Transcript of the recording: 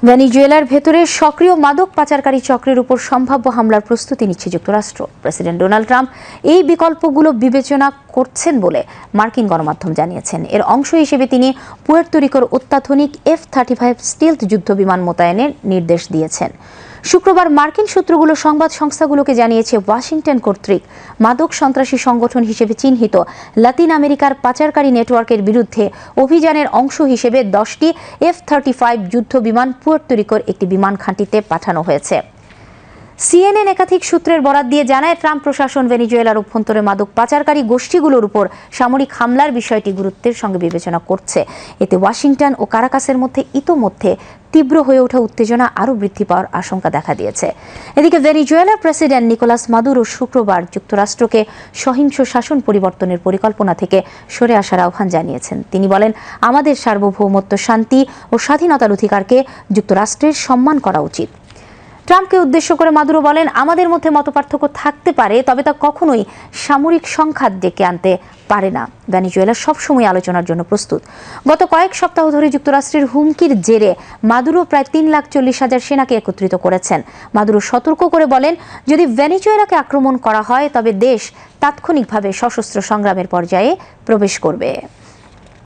ভেনেজুয়েলার ভেতরে সক্রিয় মাদক পাচারকারী চক্রের উপর সম্ভাব্য হামলার প্রস্তুতি নিচ্ছে যুক্তরাষ্ট্র। প্রেসিডেন্ট ডোনাল্ড ট্রাম্প এই বিকল্পগুলো বিবেচনা করছেন বলে মার্কিন গণমাধ্যম জানিয়েছেন। এর অংশ হিসেবে তিনি পুয়ের্তো রিকোর অত্যাধুনিক F-35 স্টিলথ যুদ্ধবিমান মোতায়েনের নির্দেশ দিয়েছেন। শুক্রবার মার্কিন সূত্রগুলো সংবাদ সংস্থাগুলোকে জানিয়েছে, ওয়াশিংটন কর্তৃক মাদক সন্ত্রাসী সংগঠন হিসেবে চিহ্নিত লাতিন আমেরিকার পাচারকারী নেটওয়ার্কের বিরুদ্ধে অভিযানের অংশ হিসেবে 10টি F-35 যুদ্ধবিমান পুয়ের্তো রিকোর একটি বিমান ঘাঁটিতে পাঠানো হয়েছে। CNN একাধিক সূত্রের বরাত দিয়ে জানায়, ট্রাম্প প্রশাসন ভেনেজুয়েলার অভ্যন্তরে মাদক পাচারকারী গোষ্ঠীগুলোর উপর সামরিক হামলার বিষয়টি গুরুত্বের সঙ্গে বিবেচনা করছে। এতে ওয়াশিংটন ও কারাকাসের মধ্যে ইতোমধ্যে তীব্র হয়ে ওঠা উত্তেজনা আরও বৃদ্ধি পাওয়ার আশঙ্কা দেখা দিয়েছে। এদিকে ভেনেজুয়েলার প্রেসিডেন্ট নিকোলাস মাদুরো শুক্রবার যুক্তরাষ্ট্রকে সহিংস শাসন পরিবর্তনের পরিকল্পনা থেকে সরে আসার আহ্বান জানিয়েছেন। তিনি বলেন, আমাদের সার্বভৌমত্ব, শান্তি ও স্বাধীনতার অধিকারকে যুক্তরাষ্ট্রের সম্মান করা উচিত। ট্রাম্পকে উদ্দেশ্য করে মাদুরো বলেন, আমাদের মধ্যে মতপার্থক্য থাকতে পারে, তবে তা কখনোই সামরিক সংঘাত ডেকে আনতে পারে না। ভেনেজুয়েলা সবসময় আলোচনার জন্য প্রস্তুত। গত কয়েক সপ্তাহ ধরে যুক্তরাষ্ট্রের হুমকির জেরে মাদুরো প্রায় 3,40,000 সেনাকে একত্রিত করেছেন। মাদুরো সতর্ক করে বলেন, যদি ভেনেজুয়েলাকে আক্রমণ করা হয় তবে দেশ তাৎক্ষণিকভাবে সশস্ত্র সংগ্রামের পর্যায়ে প্রবেশ করবে।